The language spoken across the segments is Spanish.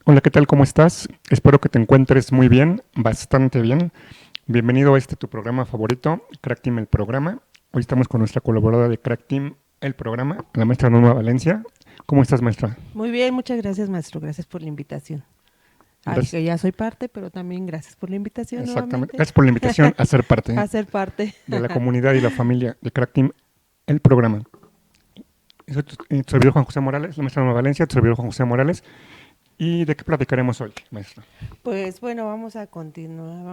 Hola, ¿qué tal? ¿Cómo estás? Espero que te encuentres muy bien, bastante bien. Bienvenido a este tu programa favorito, Crack Team el programa. Hoy estamos con nuestra colaboradora de Crack Team el programa, la maestra Norma Valencia. ¿Cómo estás, maestra? Muy bien, muchas gracias, maestro. Gracias por la invitación. Gracias. Que ya soy parte, pero también gracias por la invitación Exactamente. nuevamente Gracias por la invitación a ser parte a ser parte. de la comunidad y la familia de Crack Team el programa. Soy tu servidor Juan José Morales, la maestra Norma Valencia, tu servidor Juan José Morales. ¿Y de qué platicaremos hoy, maestra? Pues bueno, vamos a continuar,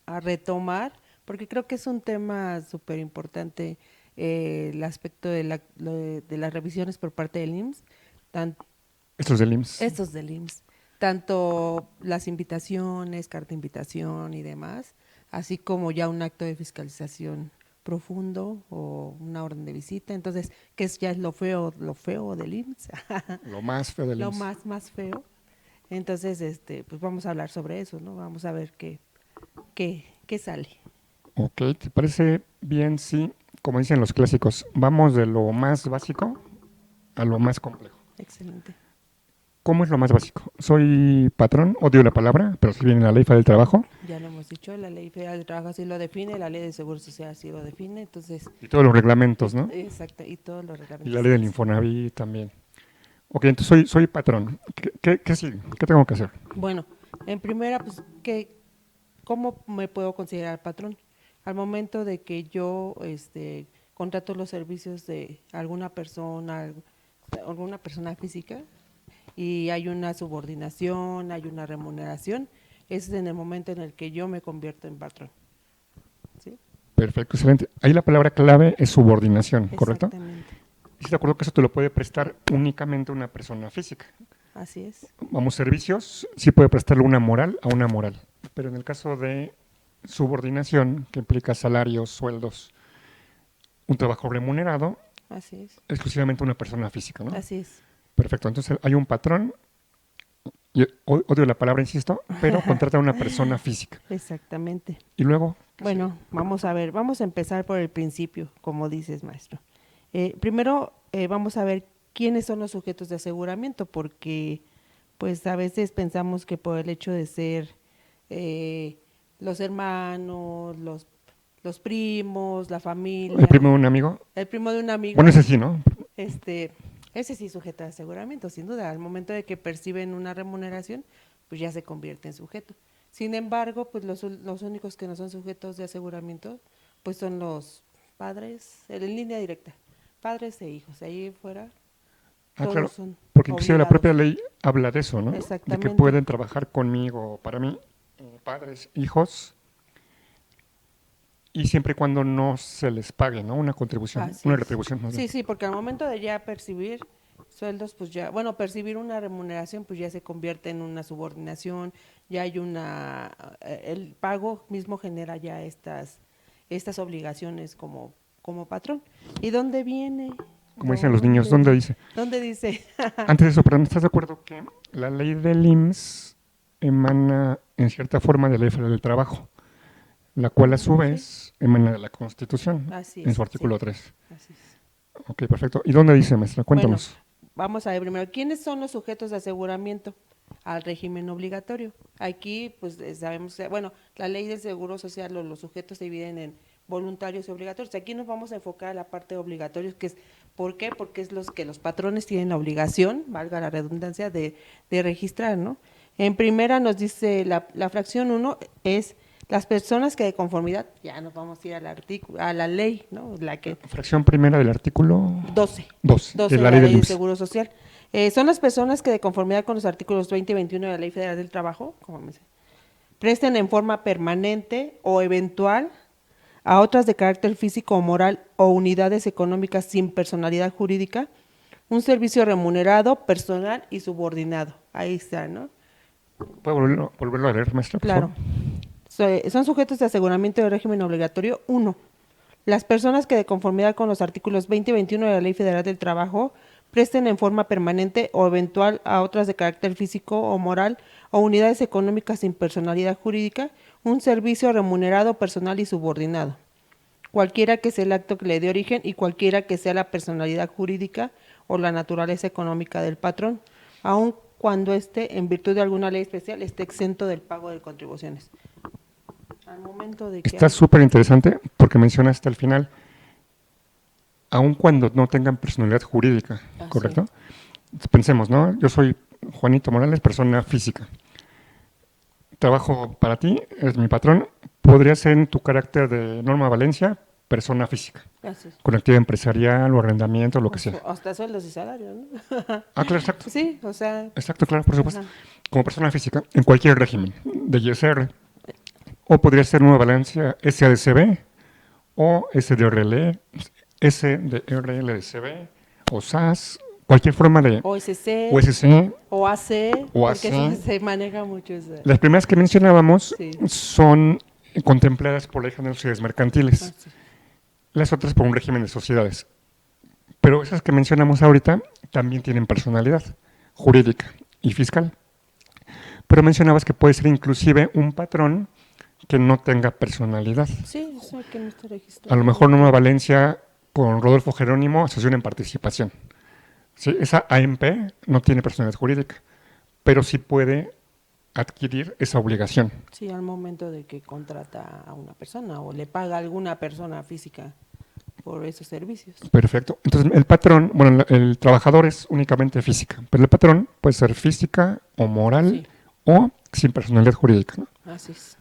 a retomar, porque creo que es un tema súper importante el aspecto de las revisiones por parte del IMSS, tan, Esto es del IMSS. estos del IMSS, tanto las invitaciones, carta de invitación y demás, así como ya un acto de fiscalización profundo o una orden de visita. Entonces, ¿qué es ya es lo feo del IMSS? Lo más feo del Lo IMSS. más feo. Entonces, pues vamos a hablar sobre eso, ¿no? Vamos a ver qué sale. Ok, ¿te parece bien si, como dicen los clásicos, vamos de lo más básico a lo más complejo? Excelente. ¿Cómo es lo más básico? Soy patrón, odio la palabra, pero si viene la ley del trabajo Ya lo hemos dicho, la ley federal del trabajo así lo define, la ley de seguro social así lo define, entonces, y todos los reglamentos, ¿no? exacto, y todos los Y la reglamentos ley del demás. Infonavit también. Ok, entonces soy patrón. ¿Qué sigue? ¿Qué tengo que hacer? Bueno, en primera, pues, ¿cómo me puedo considerar patrón? Al momento de que yo contrato los servicios de alguna persona física y hay una subordinación, hay una remuneración, ese es en el momento en el que yo me convierto en patrón. ¿Sí? Perfecto, excelente. Ahí la palabra clave es subordinación, ¿correcto? Exactamente. Y estoy de acuerdo que eso te lo puede prestar únicamente una persona física. Así es. Vamos, servicios, sí puede prestarle una moral a una moral. Pero en el caso de subordinación, que implica salarios, sueldos, un trabajo remunerado, Así es. exclusivamente una persona física, ¿no? Así es. Perfecto, entonces hay un patrón, y odio la palabra, insisto, pero contrata a una persona física. Exactamente. Y luego, ¿qué sigue? Bueno, vamos a ver, vamos a empezar por el principio, como dices, maestro. Primero, vamos a ver quiénes son los sujetos de aseguramiento, porque pues a veces pensamos que por el hecho de ser eh, los hermanos, los primos, la El familia, primo de un amigo, el primo de un bueno, amigo, ese sí, ¿no? este, ese sí sujeta de aseguramiento, sin duda. Al momento de que perciben una remuneración, pues ya se convierte en sujeto. Sin embargo, pues los únicos que no son sujetos de aseguramiento, pues son los padres, en línea directa, padres e hijos. Ahí fuera, Ah, todos claro, son porque inclusive la propia obligados. ley habla de eso, ¿no? De que Exactamente. pueden trabajar conmigo, para mí, padres, hijos, y siempre y cuando no se les pague, ¿no? Una contribución, Así una es. retribución más bien. Sí, sí, porque al momento de ya percibir sueldos, pues ya, bueno, percibir una remuneración, pues ya se convierte en una subordinación, ya hay el pago mismo genera ya estas obligaciones como patrón. ¿Y dónde viene? Como dicen los niños, ¿dónde dice? ¿Dónde dice? Antes de eso, perdón, ¿estás de acuerdo que la ley del IMSS emana en cierta forma de la ley federal del trabajo, la cual a su Sí, vez emana de la Constitución así en su es, sí, artículo 3? así es. Ok, perfecto. ¿Y dónde dice, maestra? Bueno, Cuéntanos. vamos a ver primero, ¿quiénes son los sujetos de aseguramiento al régimen obligatorio? Aquí, pues sabemos, bueno, la ley del Seguro Social, los sujetos se dividen en voluntarios y obligatorios. Aquí nos vamos a enfocar a la parte obligatoria, que es, ¿por qué? Porque es los que los patrones tienen la obligación, valga la redundancia, de registrar, ¿no? En primera nos dice la fracción 1 es las personas que de conformidad, ya nos vamos a ir al artículo, a la ley, ¿no? La que Fracción primera del artículo 12, 2 de 12 de la ley la del Ley de IMSS. Seguro Social. Son las personas que de conformidad con los artículos 20 y 21 de la Ley Federal del Trabajo, como me dice, presten en forma permanente o eventual a otras de carácter físico o moral o unidades económicas sin personalidad jurídica un servicio remunerado, personal y subordinado. Ahí está, ¿no? ¿Puedo volverlo a leer, maestra, por favor? Claro. Son sujetos de aseguramiento de régimen obligatorio. Uno, las personas que de conformidad con los artículos 20 y 21 de la Ley Federal del Trabajo presten en forma permanente o eventual a otras de carácter físico o moral o unidades económicas sin personalidad jurídica un servicio remunerado, personal y subordinado, cualquiera que sea el acto que le dé origen y cualquiera que sea la personalidad jurídica o la naturaleza económica del patrón, aun cuando en virtud de alguna ley especial, esté exento del pago de contribuciones. Al momento de que... Está súper interesante porque mencionaste al final, aun cuando no tengan personalidad jurídica, ¿correcto? Pensemos, ¿no? Yo soy Juanito Morales, persona física. Trabajo para ti, eres mi patrón. Podría ser en tu carácter de Norma Valencia, persona física. Con actividad empresarial o arrendamiento, lo que sea. Hasta sueldos y salarios, ¿no? Claro, exacto. Sí, o sea... Exacto, claro, por supuesto. Como persona física, en cualquier régimen de ISR. O podría ser Nueva Valencia SADCB o SDRL, SDRLDCB o SAS, cualquier forma de... OSC, o AC, porque eso se maneja mucho. Las primeras que mencionábamos son contempladas por la Ley General de Sociedades Mercantiles, las otras por un régimen de sociedades. Pero esas que mencionamos ahorita también tienen personalidad jurídica y fiscal. Pero mencionabas que puede ser inclusive un patrón que no tenga personalidad. Sí, eso que no está registrado. A lo mejor Nueva Valencia con Rodolfo Jerónimo, asociación en participación. ¿Sí? Esa AMP no tiene personalidad jurídica, pero sí puede adquirir esa obligación. Sí, al momento de que contrata a una persona o le paga a alguna persona física por esos servicios. Perfecto. Entonces, el patrón, bueno, el trabajador es únicamente física, pero el patrón puede ser física o moral o sin personalidad jurídica, ¿no? Así es.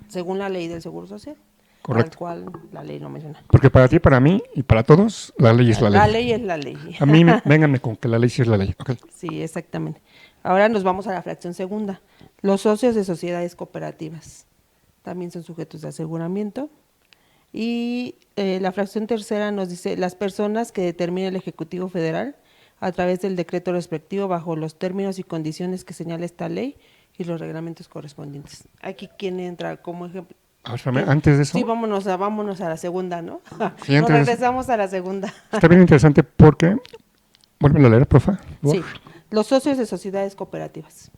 Según la ley del Seguro Social. Correcto. Tal cual la ley lo menciona. Porque para ti, para mí y para todos, la ley es la ley. La ley es la ley. A mí, vénganme con que la ley sí es la ley. Okay. Sí, exactamente. Ahora nos vamos a la fracción segunda. Los socios de sociedades cooperativas también son sujetos de aseguramiento. Y la fracción tercera nos dice, las personas que determine el Ejecutivo Federal a través del decreto respectivo bajo los términos y condiciones que señala esta ley y los reglamentos correspondientes. Aquí, ¿quién entra como ejemplo? Antes de eso. Sí, vámonos a la segunda, ¿no? Sí, nos regresamos a la segunda. Está bien interesante porque, vuelve a leer, profa. Sí, los socios de sociedades cooperativas.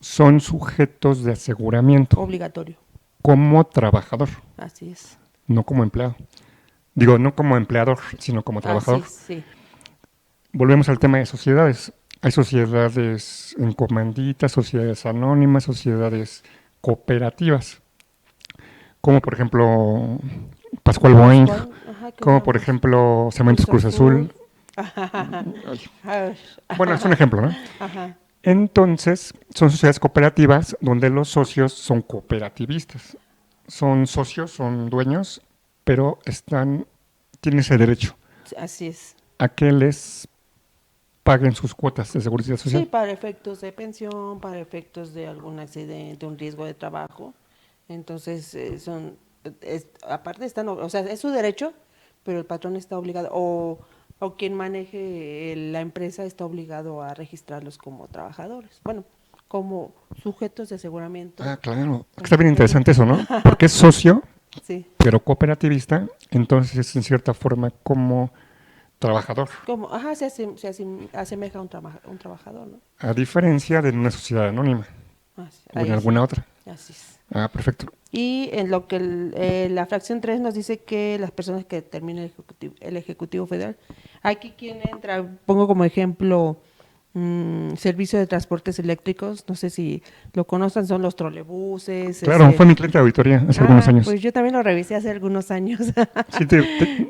Son sujetos de aseguramiento. Obligatorio. Como trabajador. Así es. No como empleado. Digo, no como empleador, sino como trabajador. Sí. Volvemos al tema de sociedades. Hay sociedades en comandita, sociedades anónimas, sociedades cooperativas. Como por ejemplo Pascual Boeing, como por ejemplo Cementos Cruz Azul. Bueno, es un ejemplo, ¿no? Ajá. Entonces, son sociedades cooperativas donde los socios son cooperativistas. Son socios, son dueños, pero tienen ese derecho. Así es. A que les paguen sus cuotas de seguridad social. Sí, para efectos de pensión, para efectos de algún accidente, un riesgo de trabajo. Entonces, aparte es su derecho, pero el patrón está obligado, o quien maneje la empresa está obligado a registrarlos como trabajadores. Bueno, como sujetos de aseguramiento. Claro. Está bien interesante eso, ¿no? Porque es socio, pero cooperativista, entonces es en cierta forma como trabajador. Se asemeja a un trabajador, ¿no? A diferencia de una sociedad anónima o en alguna otra. Así es. Perfecto. Y en lo que la fracción 3 nos dice que las personas que determine el Ejecutivo Federal, aquí quién entra, pongo como ejemplo servicio de transportes eléctricos, no sé si lo conocen, son los trolebuses. Claro, fue mi cliente de auditoría hace algunos años. Pues yo también lo revisé hace algunos años. Sí,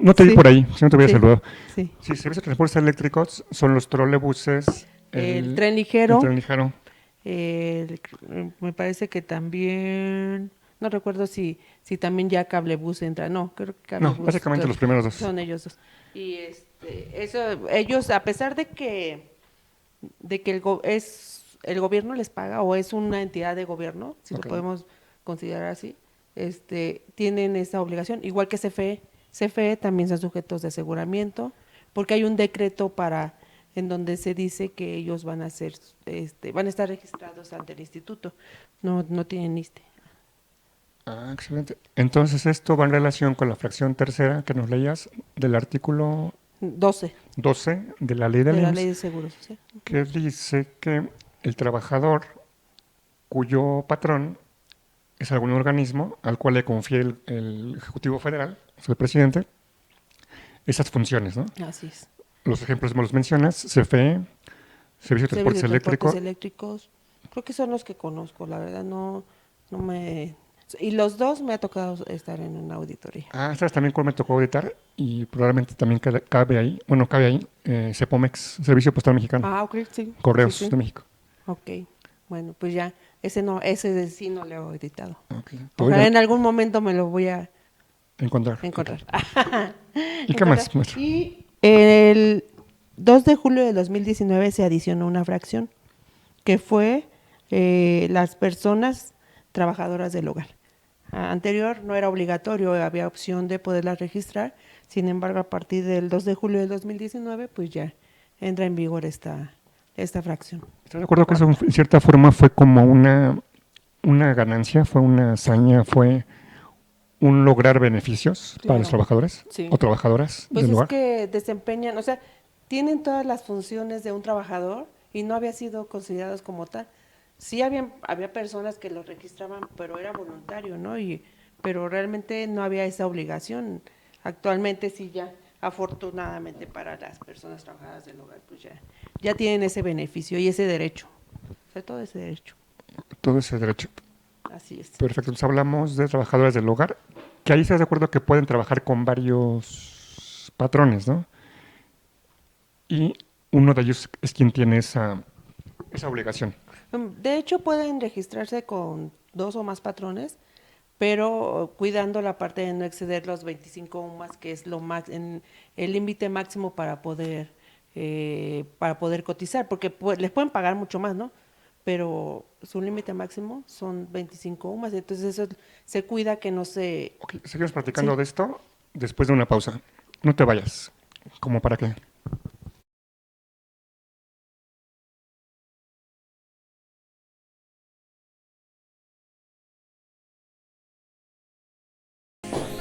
no te vi por ahí, si no te hubiera saludado. Sí, servicio de transportes eléctricos son los trolebuses. El tren ligero. El tren ligero. Me parece que también, no recuerdo si también ya cablebús entra, no, creo que cablebús. No, básicamente los primeros dos. Son ellos dos. Y ellos, a pesar de que el gobierno les paga o es una entidad de gobierno, si lo podemos considerar así, tienen esa obligación, igual que CFE. CFE también son sujetos de aseguramiento, porque hay un decreto en donde se dice que ellos van a estar registrados ante el instituto, no tienen ISSSTE. Excelente. Entonces esto va en relación con la fracción tercera que nos leías del artículo 12 de la ley del IMSS, la ley de Seguro Social, que dice que el trabajador cuyo patrón es algún organismo al cual le confía el Ejecutivo Federal, o sea, el presidente, esas funciones, ¿no? Así es. Los ejemplos me los mencionas, CFE, Servicio de transportes eléctricos. eléctricos. Creo que son los que conozco, la verdad no me... Y los dos me ha tocado estar en una auditoría. ¿Sabes también cuál me tocó auditar? Y probablemente también cabe ahí, Cepomex, Servicio Postal Mexicano. Ok, sí. Correos Sí. de México. Ok, bueno, pues ya, ese sí no lo he auditado. Okay. Ojalá en algún momento me lo voy a encontrar. ¿Y qué más? Y el 2 de julio de 2019 se adicionó una fracción, que fue las personas trabajadoras del hogar. Anterior no era obligatorio, había opción de poderlas registrar, sin embargo, a partir del 2 de julio del 2019, pues ya entra en vigor esta fracción. ¿Estás de acuerdo que eso en cierta forma fue como una ganancia, fue una hazaña, fue un lograr beneficios para los trabajadores o trabajadoras pues del hogar? Pues es que desempeñan, o sea, tienen todas las funciones de un trabajador y no había sido considerados como tal. Sí había personas que lo registraban, pero era voluntario, ¿no? Pero realmente no había esa obligación. Actualmente sí ya, afortunadamente para las personas trabajadoras del hogar, pues ya tienen ese beneficio y ese derecho. O sea, todo ese derecho. Todo ese derecho. Así es. Perfecto. Entonces hablamos de trabajadoras del hogar, que ahí estás de acuerdo que pueden trabajar con varios patrones, ¿no? Y uno de ellos es quien tiene esa obligación. De hecho, pueden registrarse con 2 o más patrones, pero cuidando la parte de no exceder los 25 UMAS, que es el límite máximo para poder cotizar, porque les pueden pagar mucho más, ¿no? Pero su límite máximo son 25 UMAS, entonces eso se cuida que no se... Okay, seguimos platicando de esto después de una pausa. No te vayas. ¿Cómo para qué?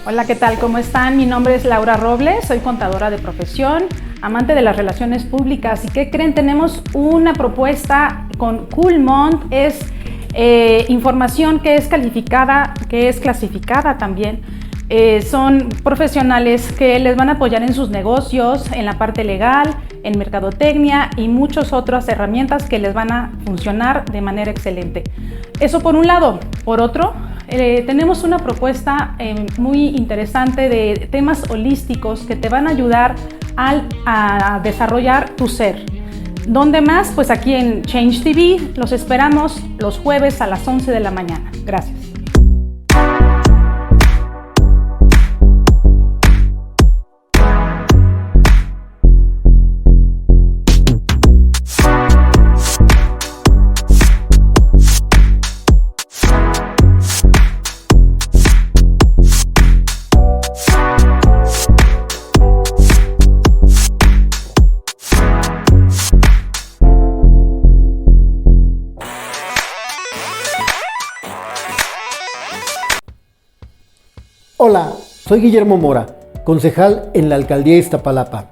Hola, ¿qué tal? ¿Cómo están? Mi nombre es Laura Robles, soy contadora de profesión, amante de las relaciones públicas. ¿Y qué creen? Tenemos una propuesta con Coolmont, es información que es calificada, que es clasificada también. Son profesionales que les van a apoyar en sus negocios, en la parte legal, en mercadotecnia y muchas otras herramientas que les van a funcionar de manera excelente. Eso por un lado. Por otro, tenemos una propuesta muy interesante de temas holísticos que te van a ayudar a desarrollar tu ser. ¿Dónde más? Pues aquí en Change TV. Los esperamos los jueves a las 11 de la mañana. Gracias. Hola, soy Guillermo Mora, concejal en la Alcaldía de Iztapalapa.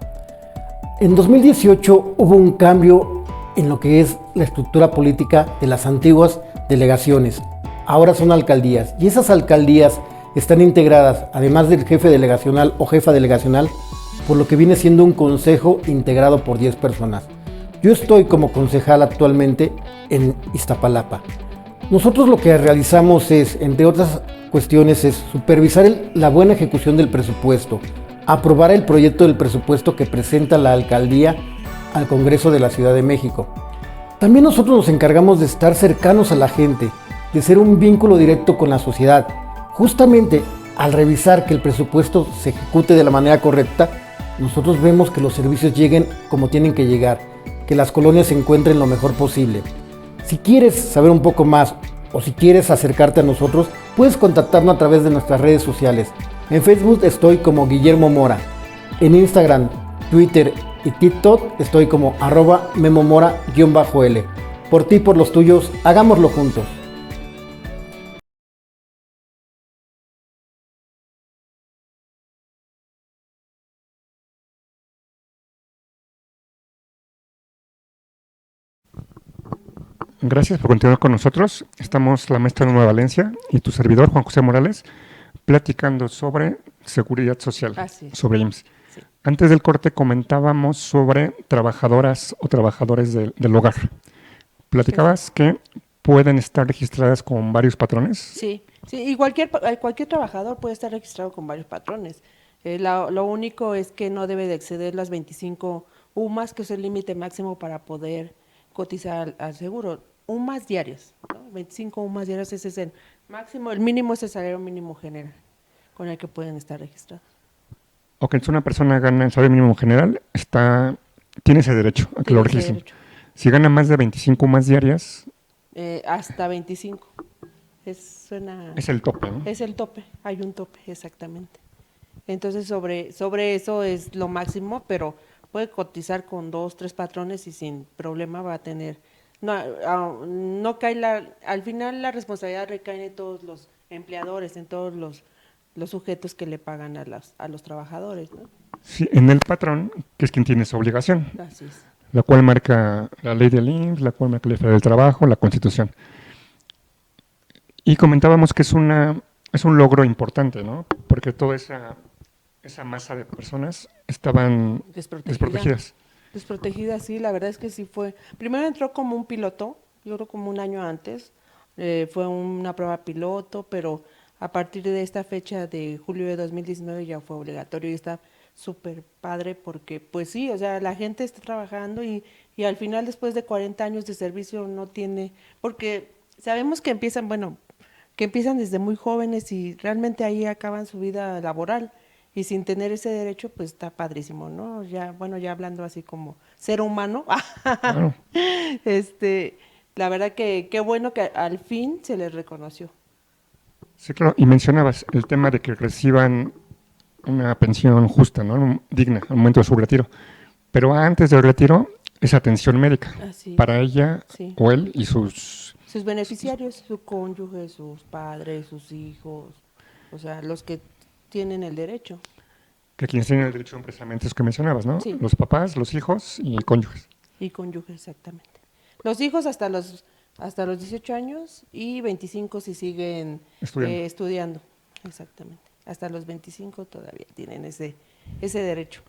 En 2018 hubo un cambio en lo que es la estructura política de las antiguas delegaciones. Ahora son alcaldías y esas alcaldías están integradas, además del jefe delegacional o jefa delegacional, por lo que viene siendo un consejo integrado por 10 personas. Yo estoy como concejal actualmente en Iztapalapa. Nosotros lo que realizamos es, entre otras cuestiones, es supervisar la buena ejecución del presupuesto, aprobar el proyecto del presupuesto que presenta la alcaldía al Congreso de la Ciudad de México. También nosotros nos encargamos de estar cercanos a la gente, de ser un vínculo directo con la sociedad. Justamente al revisar que el presupuesto se ejecute de la manera correcta, nosotros vemos que los servicios lleguen como tienen que llegar, que las colonias se encuentren lo mejor posible. Si quieres saber un poco más o si quieres acercarte a nosotros, puedes contactarnos a través de nuestras redes sociales. En Facebook estoy como Guillermo Mora. En Instagram, Twitter y TikTok estoy como @memomora_L. Por ti y por los tuyos, hagámoslo juntos. Gracias por continuar con nosotros. Estamos la maestra Nueva Valencia y tu servidor, Juan José Morales, platicando sobre seguridad social, sobre IMSS. Sí. Antes del corte comentábamos sobre trabajadoras o trabajadores del hogar. Platicabas que pueden estar registradas con varios patrones. Sí, sí, y cualquier trabajador puede estar registrado con varios patrones. Lo único es que no debe de exceder las 25 UMAS, que es el límite máximo para poder cotizar al seguro. UMAS diarias, ¿no? 25 UMAS diarias, ese es el máximo. El mínimo es el salario mínimo general con el que pueden estar registrados. O que si una persona gana el salario mínimo general, tiene ese derecho a que lo registren. Si gana más de 25 UMAS diarias... hasta 25. Es el tope, ¿no? Es el tope, hay un tope, exactamente. Entonces, sobre eso es lo máximo, pero puede cotizar con 2, 3 patrones y sin problema va a tener... No cae al final la responsabilidad recae en todos los empleadores, en todos los sujetos que le pagan a los trabajadores, ¿no? Sí, en el patrón, que es quien tiene esa obligación. Así es. La cual marca la ley del IMSS, la cual marca la Ley Federal del Trabajo, la Constitución. Y comentábamos que es un logro importante, ¿no? Porque toda esa masa de personas estaban desprotegidas. Desprotegidas, sí, la verdad es que sí fue. Primero entró como un piloto, yo creo como un año antes, fue una prueba piloto, pero a partir de esta fecha de julio de 2019 ya fue obligatorio y está súper padre porque, pues sí, o sea, la gente está trabajando y al final después de 40 años de servicio no tiene, porque sabemos que empiezan desde muy jóvenes y realmente ahí acaban su vida laboral y sin tener ese derecho, pues está padrísimo, ¿no? Ya hablando así como ser humano, Claro. La verdad que qué bueno que al fin se les reconoció. Sí, claro. Y mencionabas el tema de que reciban una pensión justa, ¿no? Digna al momento de su retiro. Pero antes del retiro es atención médica para ella o él y sus beneficiarios, su cónyuge, sus padres, sus hijos, o sea, los que tienen el derecho. Que quienes tienen el derecho precisamente es que mencionabas, ¿no? Sí. Los papás, los hijos y cónyuges. Y cónyuges, exactamente. Los hijos hasta los 18 años y 25 si siguen estudiando. Exactamente. Hasta los 25 todavía tienen ese derecho.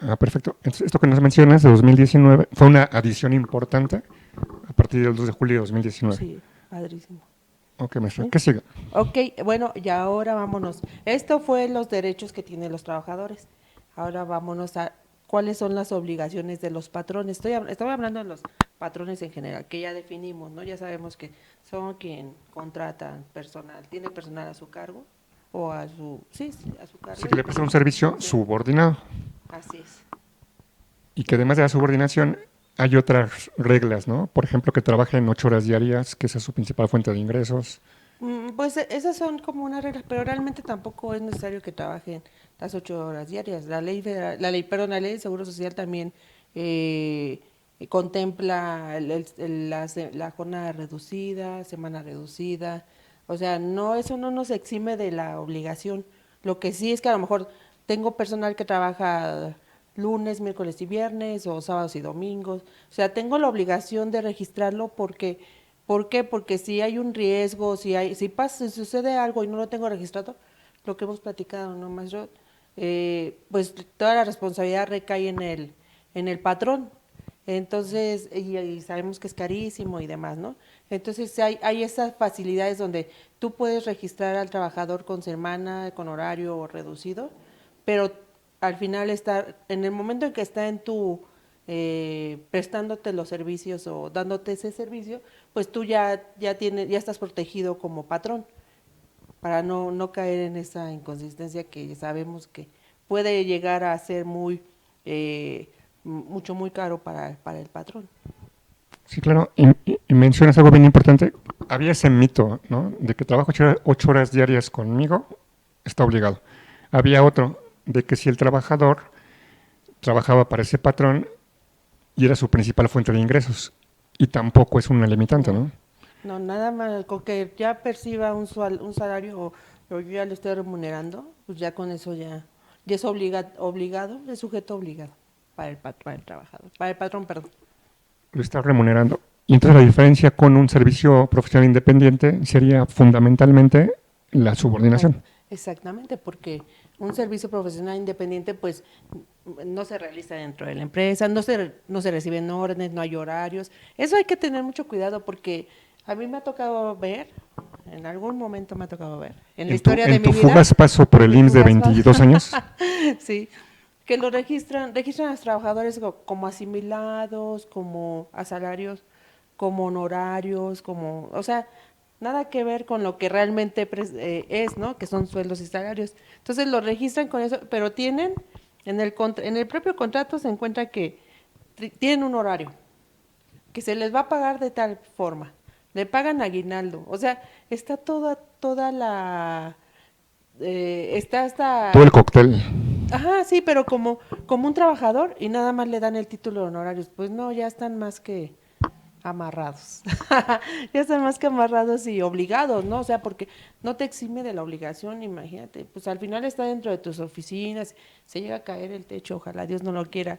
Ah, perfecto. Entonces, esto que nos mencionas de 2019 fue una adición importante a partir del 2 de julio de 2019. Sí, padrísimo. Ok, maestra. ¿Qué sigue? Ok, bueno, y ahora vámonos. Esto fue los derechos que tienen los trabajadores. Ahora vámonos a cuáles son las obligaciones de los patrones. Estoy hablando de los patrones en general, que ya definimos, ¿no? Ya sabemos que son quien contratan personal, tiene personal a su cargo o a su cargo. Sí, que le prestan un servicio subordinado. Así es. Y que además de la subordinación hay otras reglas, ¿no? Por ejemplo, que trabajen 8 horas diarias, que esa es su principal fuente de ingresos. Pues esas son como unas reglas, pero realmente tampoco es necesario que trabajen las 8 horas diarias. La ley de Seguro Social también contempla la jornada reducida, semana reducida. O sea, eso no nos exime de la obligación. Lo que sí es que a lo mejor tengo personal que trabaja lunes, miércoles y viernes o sábados y domingos. O sea, tengo la obligación de registrarlo porque, ¿por qué? Porque si hay un riesgo, si sucede algo y no lo tengo registrado, lo que hemos platicado, ¿no, maestro? Pues toda la responsabilidad recae en el patrón. Entonces, y sabemos que es carísimo y demás, ¿no? Entonces hay esas facilidades donde tú puedes registrar al trabajador con semana, con horario reducido, pero al final en el momento en que está en prestándote los servicios o dándote ese servicio, pues tú ya estás protegido como patrón para no caer en esa inconsistencia que sabemos que puede llegar a ser muy caro para el patrón. Sí, claro, y mencionas algo bien importante. Había ese mito, ¿no? De que trabajo 8 horas diarias conmigo, está obligado. Había otro, de que si el trabajador trabajaba para ese patrón y era su principal fuente de ingresos, y tampoco es una limitante, ¿no? No, nada más, con que ya perciba un salario o yo ya le estoy remunerando, pues ya con eso ya es obligado, es sujeto obligado para el trabajador, para el patrón, perdón. Lo está remunerando. Y entonces la diferencia con un servicio profesional independiente sería fundamentalmente la subordinación. Exactamente, porque un servicio profesional independiente pues no se realiza dentro de la empresa, no se reciben órdenes, no hay horarios. Eso hay que tener mucho cuidado porque a mí me ha tocado ver, en algún momento me ha tocado ver, en la historia de En tu mi vida, fugaz paso por el mi IMSS de fugaz paso. 22 años, Sí, que registran a los trabajadores como asimilados, como a salarios, como honorarios, como, o sea, nada que ver con lo que realmente es, ¿no? Que son sueldos y salarios. Entonces lo registran con eso, pero tienen, en el propio contrato se encuentra que tienen un horario, que se les va a pagar de tal forma, le pagan aguinaldo, o sea, está toda la, está todo el hasta. cóctel. Ajá, sí, pero como un trabajador y nada más le dan el título de honorarios. Pues no, ya están más que amarrados. Ya están más que amarrados y obligados, ¿no? O sea, porque no te exime de la obligación, imagínate. Pues al final está dentro de tus oficinas, se llega a caer el techo, ojalá Dios no lo quiera.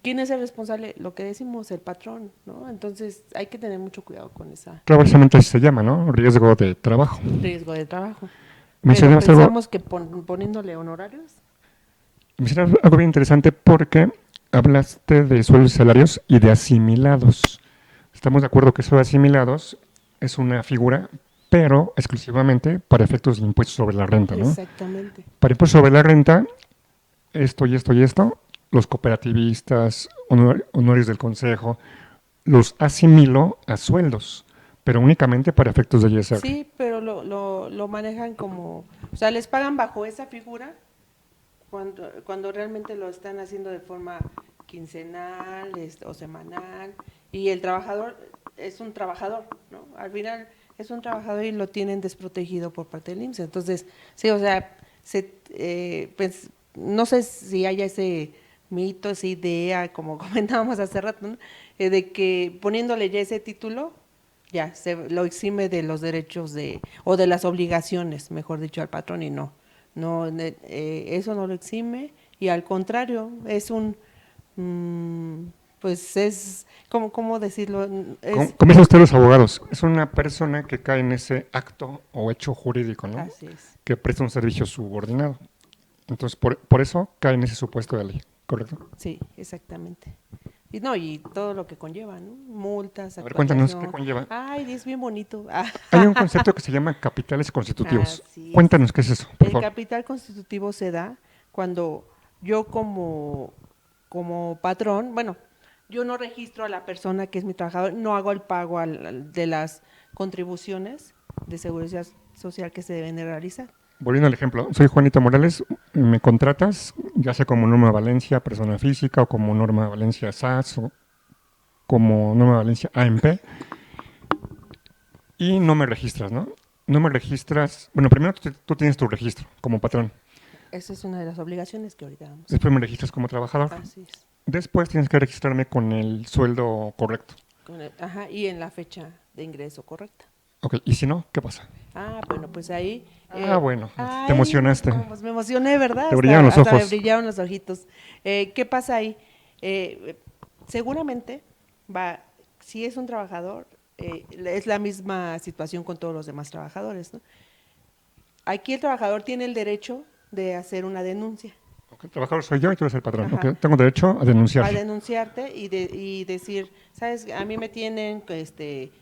¿Quién es el responsable? Lo que decimos, el patrón, ¿no? Entonces hay que tener mucho cuidado con ese Claro, precisamente así se llama, ¿no? Riesgo de trabajo. riesgo de trabajo. Pero Mencionaste algo, pensamos que poniéndole honorarios. mencionaste algo bien interesante porque hablaste de sueldos y salarios y de asimilados. Estamos de acuerdo que eso de asimilados es una figura, pero exclusivamente para efectos de impuestos sobre la renta, ¿no? Exactamente. Para impuestos sobre la renta, esto y esto y esto, los cooperativistas, honorarios del consejo, los asimilo a sueldos, pero únicamente para efectos de ISR. Sí, pero lo manejan como, o sea, les pagan bajo esa figura cuando realmente lo están haciendo de forma quincenal o semanal, y el trabajador es un trabajador, ¿no? Al final es un trabajador y lo tienen desprotegido por parte del IMSS. Entonces, sí, o sea, pues, no sé si haya ese mito, esa idea, como comentábamos hace rato, ¿no? De que poniéndole ya ese título, ya se lo exime de los derechos o de las obligaciones, mejor dicho, al patrón, y no. No, eso no lo exime, y al contrario, es pues es, ¿cómo decirlo? Como dicen ustedes los abogados, es una persona que cae en ese acto o hecho jurídico, ¿no? Así es. Que presta un servicio subordinado. Entonces, por eso cae en ese supuesto de ley, ¿correcto? Sí, exactamente. Y no, y todo lo que conlleva, ¿no? Multas, A ver, cuéntanos qué actualización. conlleva. Ay, es bien bonito. Hay un concepto que se llama capitales constitutivos. Así es. Cuéntanos qué es eso, por El favor. capital constitutivo se da cuando yo como patrón, bueno, yo no registro a la persona que es mi trabajador, no hago el pago de las contribuciones de seguridad social que se deben de realizar. Volviendo al ejemplo, soy Juanito Morales, me contratas, ya sea como Norma Valencia, persona física, o como Norma Valencia SAS, o como Norma Valencia AMP, y no me registras, ¿no? No me registras, bueno, primero tú tienes tu registro como patrón, Esa es una de las obligaciones que ahorita vamos. después me registras como trabajador, Así es. después tienes que registrarme con el sueldo correcto. Ajá, y en la fecha de ingreso correcta. Ok, y si no, ¿qué pasa? Ah, bueno, pues ahí. Bueno, ay, te emocionaste. Pues me emocioné, ¿verdad? Te brillaron los hasta me ojos. brillaron los ojitos. ¿Qué pasa ahí? Seguramente si es un trabajador, es la misma situación con todos los demás trabajadores, ¿no? Aquí el trabajador tiene el derecho de hacer una denuncia. Ok, el trabajador soy yo y tú eres el patrón. Ajá. Ok, tengo derecho a denunciar. A denunciarte y decir, sabes, a mí me tienen,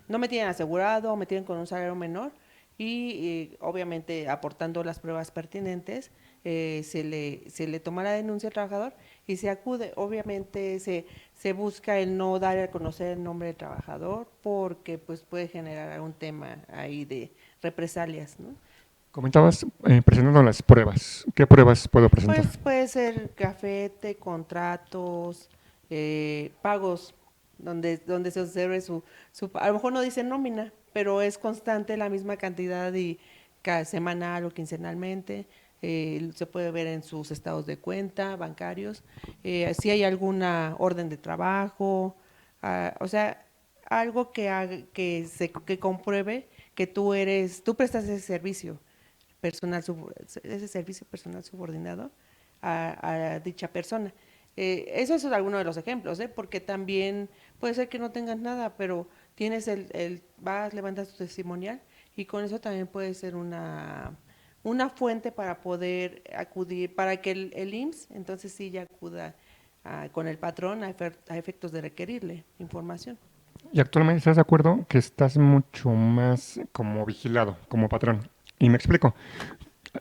no me tienen asegurado, me tienen con un salario menor, y obviamente aportando las pruebas pertinentes, se le toma la denuncia al trabajador y se acude. Obviamente se busca el no dar a conocer el nombre del trabajador, porque pues puede generar algún tema ahí de represalias, ¿no? Comentabas presentando las pruebas. ¿Qué pruebas puedo presentar? Pues puede ser cafete, contratos, pagos, donde se observe a lo mejor no dice nómina, pero es constante la misma cantidad y cada semanal o quincenalmente. Se puede ver en sus estados de cuenta bancarios, si hay alguna orden de trabajo, o sea, algo que compruebe que tú prestas ese servicio personal subordinado a dicha persona. Eso es alguno de los ejemplos, porque también puede ser que no tengas nada, pero tienes vas, levantas tu testimonial, y con eso también puede ser una fuente para poder acudir, para que el IMSS entonces sí ya acuda con el patrón a efectos de requerirle información. Y actualmente estás de acuerdo que estás mucho más como vigilado, como patrón. Y me explico.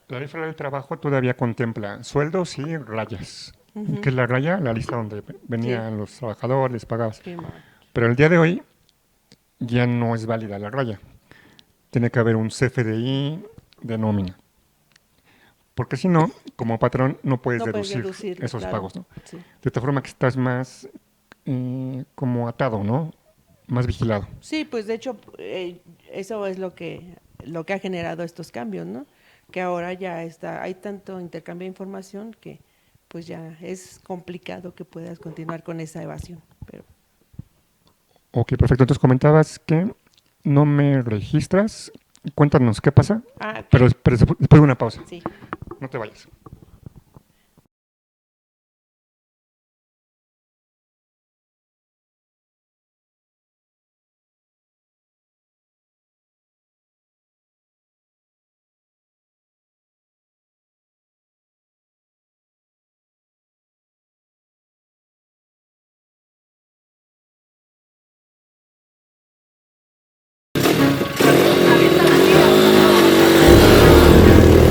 La ley federal del trabajo todavía contempla sueldos y rayas. ¿Qué es la raya? La lista donde venían los trabajadores, les pagabas. Sí, Pero el día de hoy ya no es válida la raya. Tiene que haber un CFDI de nómina. Porque si no, como patrón, no puedes deducir esos claro, pagos, ¿no? sí. De esta forma que estás más como atado, ¿no? Más vigilado. Sí, pues de hecho eso es lo que ha generado estos cambios, ¿no? Que ahora ya hay tanto intercambio de información que pues ya es complicado que puedas continuar con esa evasión. Pero Ok, perfecto. Entonces comentabas que no me registras. Cuéntanos qué pasa, ok. pero después de una pausa. Sí. No te vayas.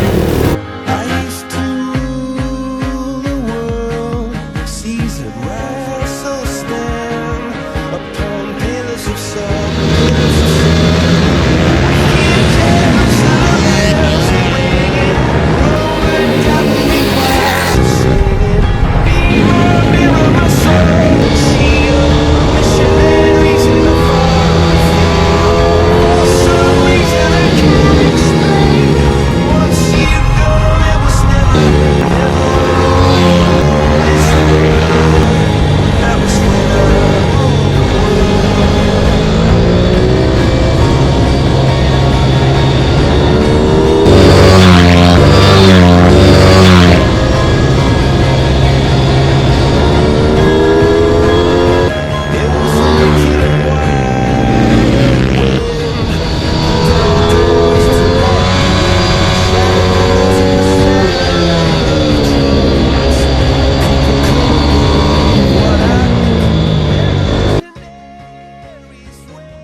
I used to rule the world, seasoned right, so stand upon pillars of salt, pillars of salt. I hear bells ringing, Roman Catholic choirs singing. Mirror, mirror my soul, see you, missionaries in the foreign field. For some reason I can't explain. Once you go, there was never, never this way. That was when I ruled the world. It was a wicked and wild world. Double doors to love, shadows in the sound of drums. People couldn't believe what I heard. Canaries wait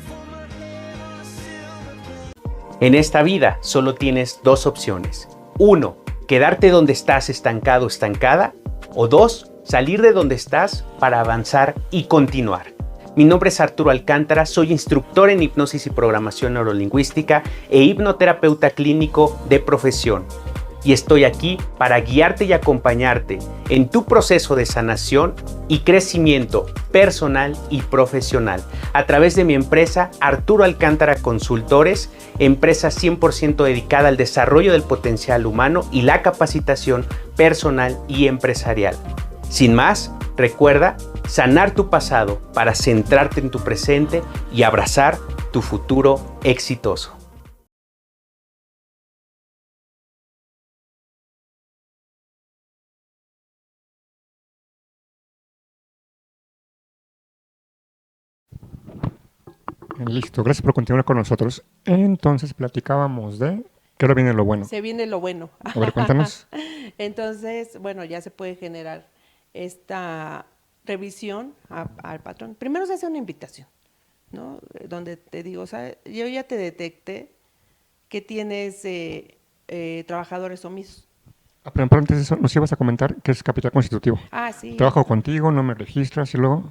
for my head on a silver plate. En esta vida solo tienes dos opciones. 1, quedarte donde estás estancado, estancada. O 2, salir de donde estás para avanzar y continuar. Mi nombre es Arturo Alcántara, soy instructor en hipnosis y programación neurolingüística e hipnoterapeuta clínico de profesión. Y estoy aquí para guiarte y acompañarte en tu proceso de sanación y crecimiento personal y profesional a través de mi empresa Arturo Alcántara Consultores, empresa 100% dedicada al desarrollo del potencial humano y la capacitación personal y empresarial. Sin más, recuerda sanar tu pasado para centrarte en tu presente y abrazar tu futuro exitoso. Listo, gracias por continuar con nosotros. Entonces platicábamos de que ahora viene lo bueno. Se viene lo bueno. A ver, cuéntanos. Entonces, bueno, ya se puede generar esta revisión al patrón. Primero se hace una invitación, ¿no? Donde te digo, o sea, yo ya te detecté que tienes trabajadores omisos. Pero antes de eso, nos ibas a comentar que es capital constitutivo. Ah, sí. Trabajo contigo, no me registras y luego...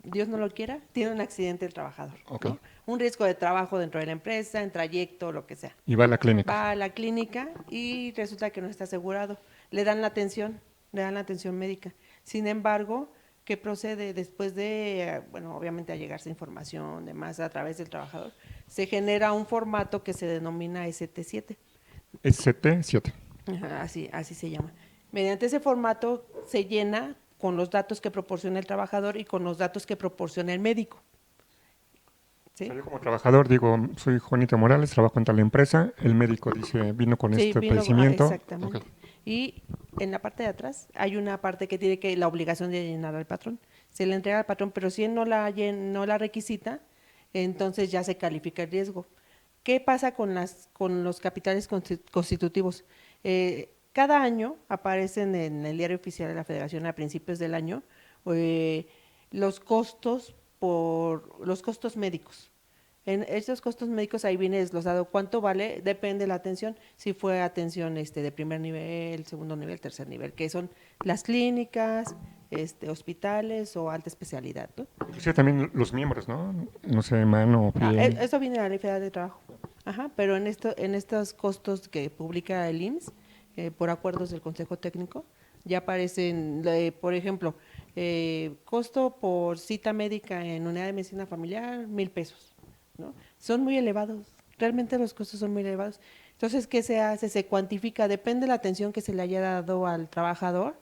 Dios no lo quiera, tiene un accidente el trabajador. Ok. ¿No? Un riesgo de trabajo dentro de la empresa, en trayecto, lo que sea. Y va a la clínica. Va a la clínica y resulta que no está asegurado. Le dan la atención médica. Sin embargo, ¿qué procede después de, bueno, obviamente a llegarse información, demás, a través del trabajador? Se genera un formato que se denomina ST7. ST7. Ajá, así se llama. Mediante ese formato se llena con los datos que proporciona el trabajador y con los datos que proporciona el médico. ¿Sí? O sea, yo como trabajador digo, soy Juanito Morales, trabajo en tal empresa, el médico dice, vino con Sí, este vino- padecimiento. exactamente. Ok. Y en la parte de atrás hay una parte que tiene la obligación de llenar al patrón. Se le entrega al patrón, pero si él no la requisita, entonces ya se califica el riesgo. ¿qué pasa con los capitales constitutivos? Cada año aparecen en el diario oficial de la Federación a principios del año eh, los costos los costos médicos. En estos costos médicos ahí viene desglosado cuánto vale, depende de la atención, si fue atención de primer nivel, segundo nivel, tercer nivel, que son las clínicas, hospitales o alta especialidad, ¿no? Inclusive también los miembros, ¿no? No sé, mano, pie. Eso viene de la Ley Federal de Trabajo. Ajá, pero en estos costos que publica el IMSS, por acuerdos del Consejo Técnico, ya aparecen, por ejemplo, costo por cita médica en unidad de medicina familiar, 1,000 pesos, ¿no? Son muy elevados, realmente los costos son muy elevados. Entonces, ¿qué se hace? Se cuantifica, depende de la atención que se le haya dado al trabajador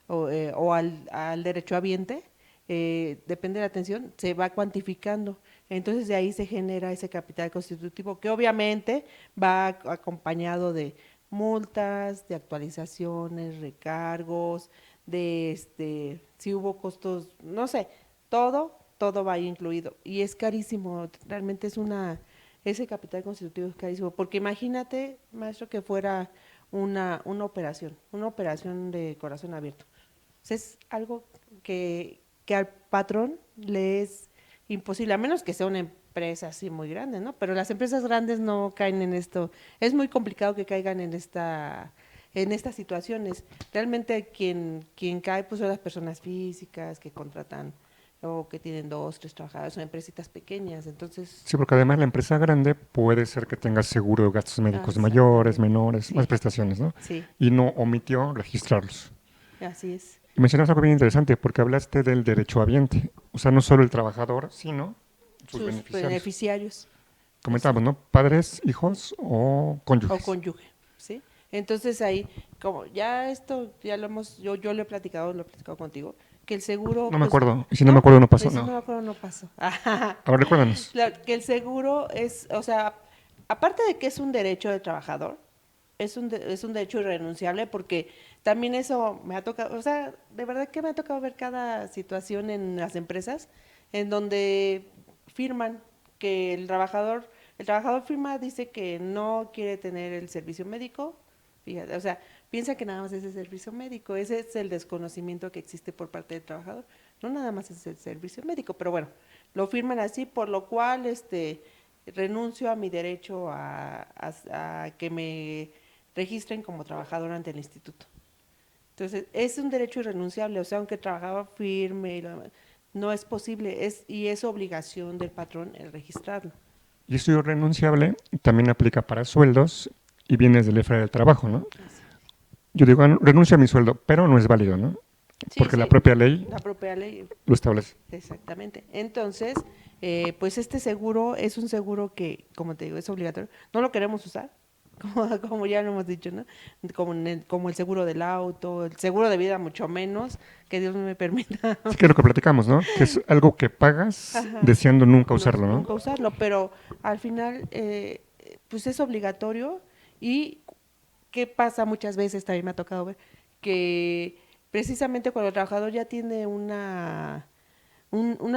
o al derechohabiente, depende de la atención, se va cuantificando. Entonces, de ahí se genera ese capital constitutivo, que obviamente va acompañado de multas, de actualizaciones, recargos, si hubo costos, no sé, todo va ahí incluido. Y es carísimo, realmente ese capital constitutivo es carísimo, porque imagínate, maestro, que fuera una operación de corazón abierto. O sea, es algo que al patrón le es imposible, a menos que sea una empresa así muy grande, ¿no? Pero las empresas grandes no caen en esto. Es muy complicado que caigan en estas situaciones. Realmente quien cae pues son las personas físicas que contratan o que tienen 2, 3 trabajadores, son empresitas pequeñas, entonces... Sí, porque además la empresa grande puede ser que tenga seguro de gastos médicos Exactamente. mayores, menores, Sí. más prestaciones, ¿no? Sí, Y no omitió registrarlos. así es. Y mencionas algo bien interesante, porque hablaste del derechohabiente. O sea, no solo el trabajador, sino sus beneficiarios. Beneficiarios. Comentábamos, ¿no? Padres, hijos o O cónyuges. cónyuge, ¿sí? Entonces ahí, como ya esto, ya yo lo he platicado contigo, que el seguro... No me pues, acuerdo. Y si no me acuerdo, no pasó. Si no No. me acuerdo, no pasó. Ahora recuérdanos. Claro, que el seguro es, o sea, aparte de que es un derecho del trabajador, es un derecho irrenunciable porque también eso me ha tocado, o sea, de verdad que me ha tocado ver cada situación en las empresas en donde firman que el trabajador firma, dice que no quiere tener el servicio médico, fíjate, o sea, piensa que nada más es el servicio médico, ese es el desconocimiento que existe por parte del trabajador, no nada más es el servicio médico, pero bueno, lo firman así, por lo cual renuncio a mi derecho a que me registren como trabajador ante el instituto. Entonces, es un derecho irrenunciable, o sea, aunque el trabajador firme, no es posible, y es obligación del patrón el registrarlo. Y esto irrenunciable también aplica para sueldos y bienes del EFRA del trabajo, ¿no? Yo digo, renuncio a mi sueldo, pero no es válido, ¿no? Sí, Porque la sí, propia ley la propia ley, lo establece. exactamente. Entonces, pues este seguro es un seguro que, como te digo, es obligatorio. No lo queremos usar, como ya lo hemos dicho, ¿no? Como el seguro del auto, el seguro de vida mucho menos, que Dios no me permita Así que es lo que platicamos, ¿no? Que es algo que pagas Ajá. deseando nunca usarlo, ¿no? nunca usarlo, pero al final, pues es obligatorio. Y qué pasa muchas veces, también me ha tocado ver, que precisamente cuando el trabajador ya tiene una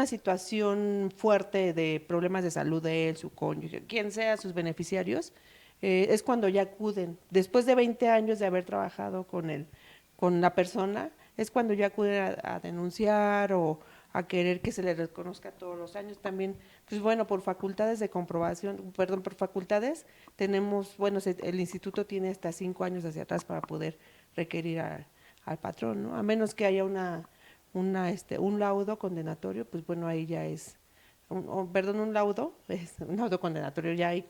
situación fuerte de problemas de salud de él, su cónyuge, quien sea, sus beneficiarios, es cuando ya acuden, después de 20 años de haber trabajado con la persona, es cuando ya acuden a denunciar o a querer que se le reconozca todos los años. También, pues bueno, por facultades de comprobación, perdón, por facultades tenemos, bueno, el instituto tiene hasta 5 años hacia atrás para poder requerir al patrón, ¿no? A menos que haya un laudo condenatorio, pues bueno, ahí ya es, un laudo, es un laudo condenatorio, ya ahí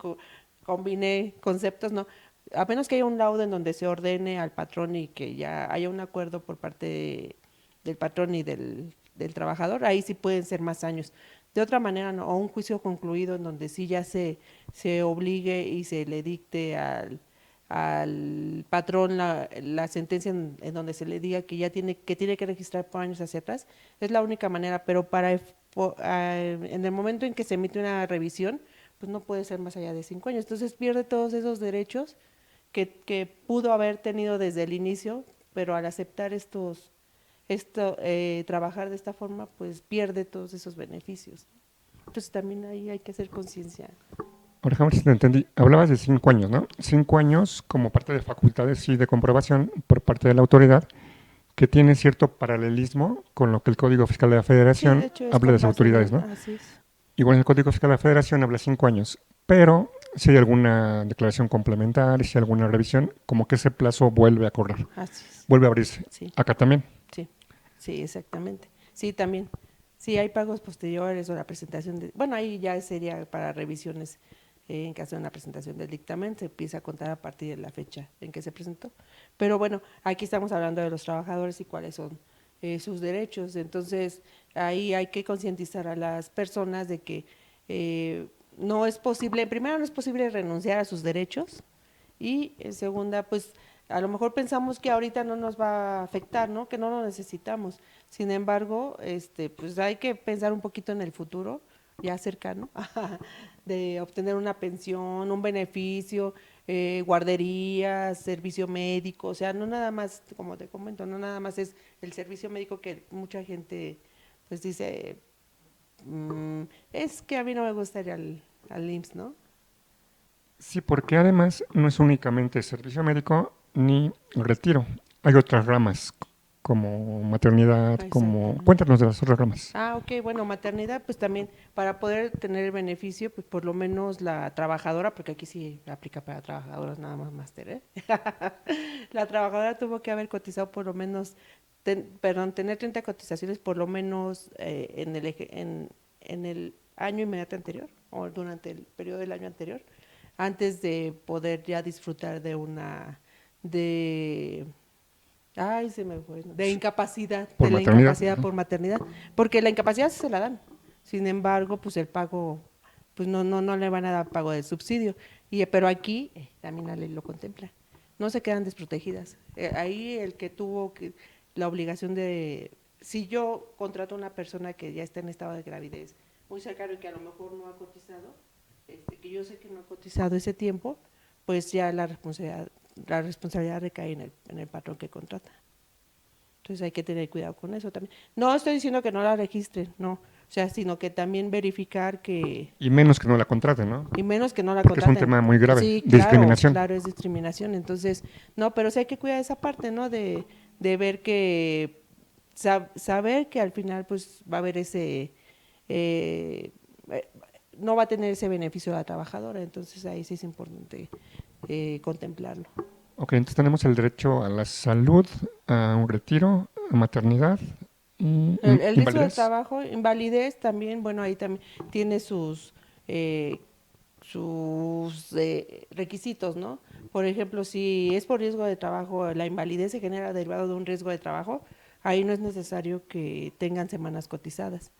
combiné conceptos, ¿no? A menos que haya un laudo en donde se ordene al patrón y que ya haya un acuerdo por parte del patrón y del trabajador, ahí sí pueden ser más años. De otra manera, no, o un juicio concluido en donde sí ya se obligue y se le dicte al patrón la sentencia en donde se le diga que ya tiene que registrar por años hacia atrás, es la única manera, pero en el momento en que se emite una revisión, pues no puede ser más allá de 5 años. Entonces pierde todos esos derechos que pudo haber tenido desde el inicio, pero al aceptar trabajar de esta forma, pues pierde todos esos beneficios. Entonces también ahí hay que hacer conciencia. Ahora, a ver si te entendí. Hablabas de 5 años, ¿no? 5 años como parte de facultades y de comprobación por parte de la autoridad que tiene cierto paralelismo con lo que el Código Fiscal de la Sí, de Federación hecho es habla de con las base autoridades, en, ¿no? así es. Igual el Código Fiscal de la Federación habla 5 años, pero si hay alguna declaración complementaria, si hay alguna revisión, como que ese plazo vuelve a correr, Así es. vuelve a abrirse. Sí, Acá también. sí, sí, exactamente. Sí, también. Sí, hay pagos posteriores o la presentación de, bueno, ahí ya sería para revisiones en caso de una presentación del dictamen, se empieza a contar a partir de la fecha en que se presentó. Pero bueno, aquí estamos hablando de los trabajadores y cuáles son sus derechos. Entonces, ahí hay que concientizar a las personas de que no es posible, primero no es posible renunciar a sus derechos y en segunda, pues a lo mejor pensamos que ahorita no nos va a afectar, ¿no? Que no lo necesitamos. Sin embargo, pues hay que pensar un poquito en el futuro, ya cercano, de obtener una pensión, un beneficio, guarderías, servicio médico, o sea, no nada más, como te comento, no nada más es el servicio médico que mucha gente pues dice, es que a mí no me gusta ir al IMSS, ¿no? Sí, porque además no es únicamente servicio médico ni retiro. Hay otras ramas como maternidad, como... Exactamente. Cuéntanos de las otras ramas. Ah, ok, bueno, maternidad, pues también para poder tener el beneficio, pues por lo menos la trabajadora, porque aquí sí aplica para trabajadoras nada más máster, ¿eh? La trabajadora tuvo que haber cotizado por lo menos, perdón, tener 30 cotizaciones por lo menos en el año inmediato anterior o durante el periodo del año anterior, antes de poder ya disfrutar de de ay, se me fue, ¿no? De incapacidad, Por de la maternidad. incapacidad por maternidad, porque la incapacidad sí se la dan. Sin embargo, pues el pago, pues no le van a dar pago del subsidio. Pero aquí también la ley lo contempla. No se quedan desprotegidas. Ahí el que tuvo la obligación de, si yo contrato a una persona que ya está en estado de gravidez muy cercano y que a lo mejor no ha cotizado, que yo sé que no ha cotizado ese tiempo, pues ya la responsabilidad recae en el patrón que contrata. Entonces hay que tener cuidado con eso también. No estoy diciendo que no la registren, no, o sea, sino que también verificar que, Y menos que no la contraten, ¿no? y menos que no la Porque es un contraten. tema muy grave, Sí, de claro, discriminación. claro, es discriminación. Entonces, no, pero sí hay que cuidar esa parte, ¿no? De ver que, saber que al final pues va a haber eh, eh, no va a tener ese beneficio de la trabajadora, entonces ahí sí es importante contemplarlo. Ok, entonces tenemos el derecho a la salud, a un retiro, a maternidad y El riesgo de invalidez. trabajo, invalidez también, bueno, ahí también tiene eh, sus requisitos, ¿no? Por ejemplo, si es por riesgo de trabajo, la invalidez se genera derivado de un riesgo de trabajo, ahí no es necesario que tengan semanas cotizadas.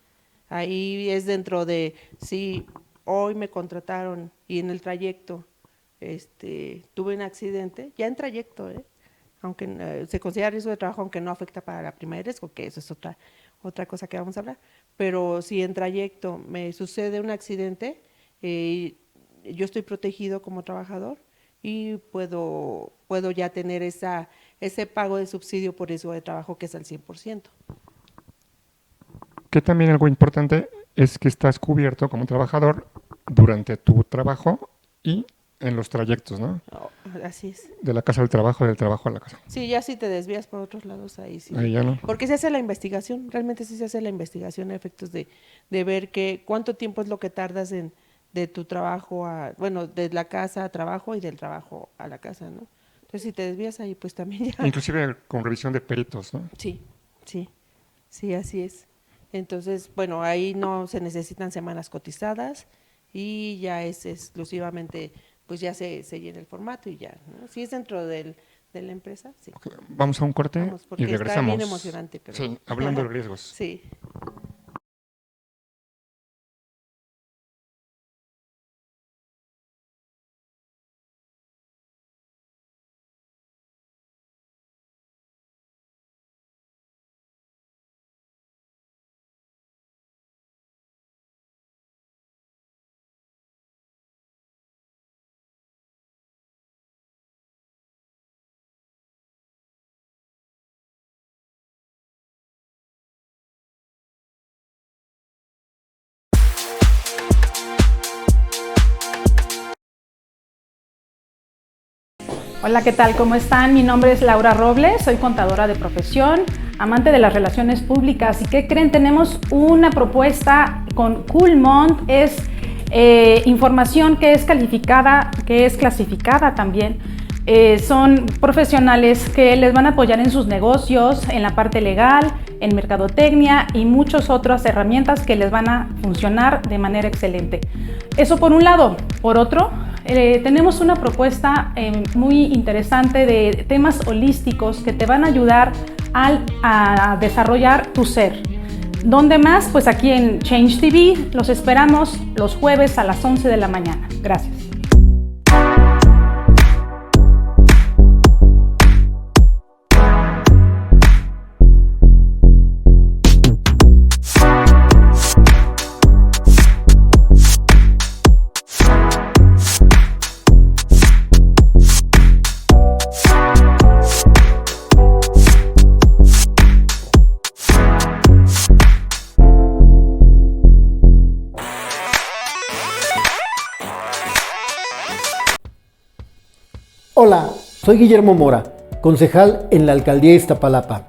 Ahí es dentro de, si hoy me contrataron y en el trayecto tuve un accidente, ya en trayecto, aunque se considera riesgo de trabajo, aunque no afecta para la prima de riesgo, que eso es otra cosa que vamos a hablar, pero si en trayecto me sucede un accidente, eh, yo estoy protegido como trabajador y puedo ya tener ese pago de subsidio por riesgo de trabajo que es al 100%. Que también algo importante es que estás cubierto como trabajador durante tu trabajo y en los trayectos, ¿no? Oh, así es. De la casa al trabajo, del trabajo a la casa. Sí, ya si te desvías por otros lados, ahí Ahí sí. ya no. Porque se hace la investigación, realmente sí se hace la investigación a efectos de ver cuánto tiempo es lo que tardas de tu trabajo bueno, de la casa a trabajo y del trabajo a la casa, ¿no? Entonces si te desvías ahí, pues también ya. Inclusive con revisión de peritos, ¿no? Sí, sí, sí, así es. Entonces, bueno, ahí no se necesitan semanas cotizadas y ya es exclusivamente, pues ya se llena el formato y ya, ¿no? Si es dentro de la empresa, sí. Vamos a un corte Vamos, y porque está bien regresamos. emocionante, pero Sí, hablando de riesgos. sí. Hola, ¿qué tal? ¿Cómo están? Mi nombre es Laura Robles, soy contadora de profesión, amante de las relaciones públicas. ¿Y qué creen? Tenemos una propuesta con Coolmont, es información que es calificada, que es clasificada también. Son profesionales que les van a apoyar en sus negocios, en la parte legal, en mercadotecnia y muchas otras herramientas que les van a funcionar de manera excelente. Eso por un lado. Por otro, tenemos una propuesta muy interesante de temas holísticos que te van a ayudar a desarrollar tu ser. ¿Dónde más? Pues aquí en Change TV. Los esperamos los jueves a las 11 de la mañana. Gracias. Hola, soy Guillermo Mora, concejal en la alcaldía de Iztapalapa.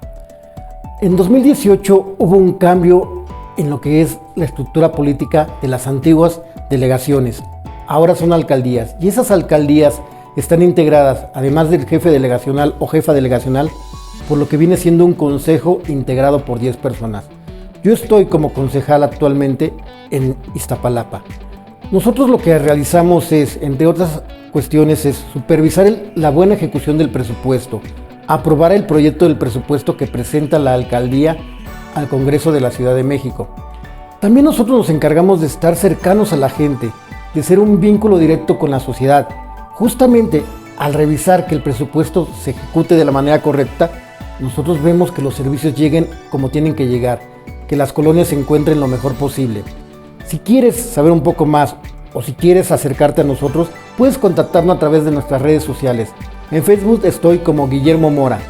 En 2018 hubo un cambio en lo que es la estructura política de las antiguas delegaciones. Ahora son alcaldías y esas alcaldías están integradas, además del jefe delegacional o jefa delegacional, por lo que viene siendo un consejo integrado por 10 personas. Yo estoy como concejal actualmente en Iztapalapa. Nosotros lo que realizamos es, entre otras cuestiones, es supervisar la buena ejecución del presupuesto, aprobar el proyecto del presupuesto que presenta la alcaldía al Congreso de la Ciudad de México. También nosotros nos encargamos de estar cercanos a la gente, de ser un vínculo directo con la sociedad. Justamente al revisar que el presupuesto se ejecute de la manera correcta, nosotros vemos que los servicios lleguen como tienen que llegar, que las colonias se encuentren lo mejor posible. Si quieres saber un poco más o si quieres acercarte a nosotros, puedes contactarnos a través de nuestras redes sociales. En Facebook estoy como Guillermo Mora.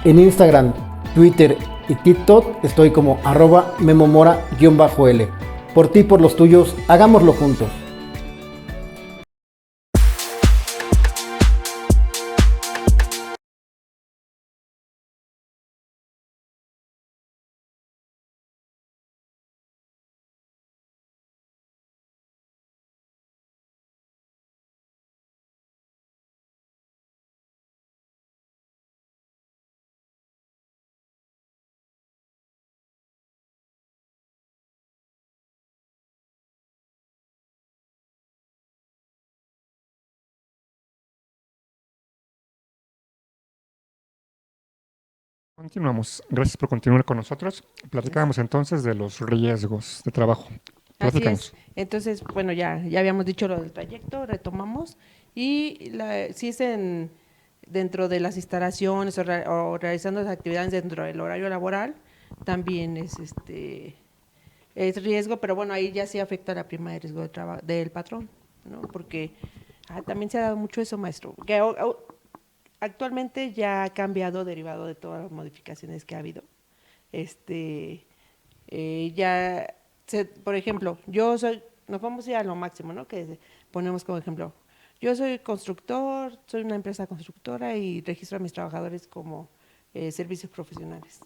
En Instagram, Twitter y TikTok estoy como @memomora_L. Por ti y por los tuyos, hagámoslo juntos. Continuamos. Gracias por continuar con nosotros. Platicábamos entonces de los riesgos de trabajo. Así Platícanos. es. Entonces, bueno, ya habíamos dicho lo del trayecto, retomamos. Y si es dentro de las instalaciones o realizando las actividades dentro del horario laboral, también es riesgo, pero bueno, ahí ya sí afecta la prima de riesgo del patrón, ¿no? Porque también se ha dado mucho eso, maestro, que actualmente ya ha cambiado derivado de todas las modificaciones que ha habido. Por ejemplo, nos vamos a ir a lo máximo, ¿no? Que ponemos como ejemplo, yo soy constructor, soy una empresa constructora y registro a mis trabajadores como servicios profesionales.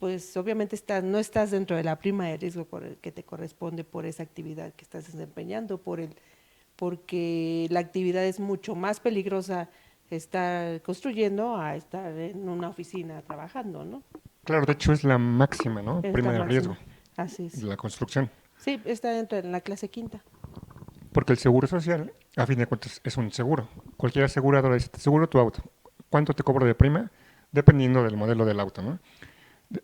Pues obviamente no estás dentro de la prima de riesgo que te corresponde por esa actividad que estás desempeñando, porque la actividad es mucho más peligrosa estar construyendo a estar en una oficina trabajando, ¿no? Claro, de hecho es la máxima, ¿no? Es Prima la de riesgo máxima. Así es. de la construcción. Sí, está dentro de la clase quinta. Porque el seguro social, a fin de cuentas, es un seguro. Cualquier aseguradora dice, te aseguro tu auto. ¿Cuánto te cobro de prima? Dependiendo del modelo del auto, ¿no?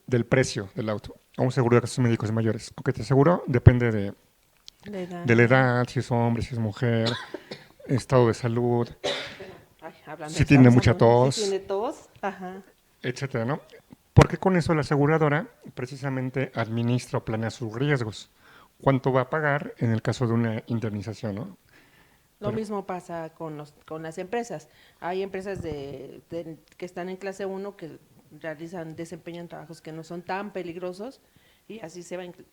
Del precio del auto. O un seguro de gastos médicos mayores. O que te aseguro depende de la edad, si es hombre, si es mujer, estado de salud, si tiene mucha tos, Si tiene tos, ajá. etcétera, ¿no? Porque con eso la aseguradora precisamente administra o planea sus riesgos. ¿Cuánto va a pagar en el caso de una indemnización, ¿no? Lo mismo pasa con las empresas. Hay empresas que están en clase 1 que desempeñan trabajos que no son tan peligrosos, y así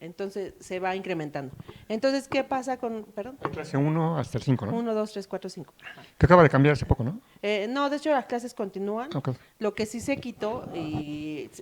entonces se va incrementando. Entonces, ¿qué pasa con, perdón? De clase 1 hasta el 5, ¿no? 1, 2, 3, 4, 5. Que acaba de cambiar hace poco, ¿no? No, de hecho las clases continúan. Ok. Lo que sí se quitó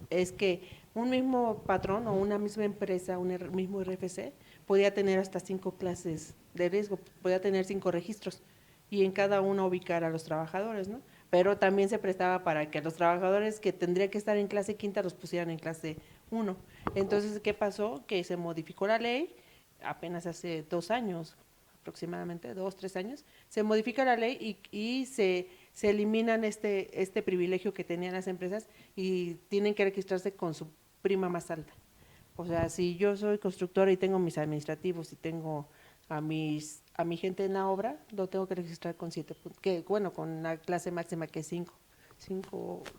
es que un mismo patrón o una misma empresa, mismo RFC, podía tener hasta 5 clases de riesgo, podía tener 5 registros y en cada uno ubicar a los trabajadores, ¿no? Pero también se prestaba para que los trabajadores que tendrían que estar en clase quinta los pusieran en clase 1. Entonces, ¿qué pasó? Que se modificó la ley apenas hace 2 años, aproximadamente 2, 3 años, se modifica la ley y se eliminan este privilegio que tenían las empresas y tienen que registrarse con su prima más alta. O sea, si yo soy constructora y tengo mis administrativos y tengo a mi gente en la obra, lo tengo que registrar con 7 puntos, con la clase máxima que es 5,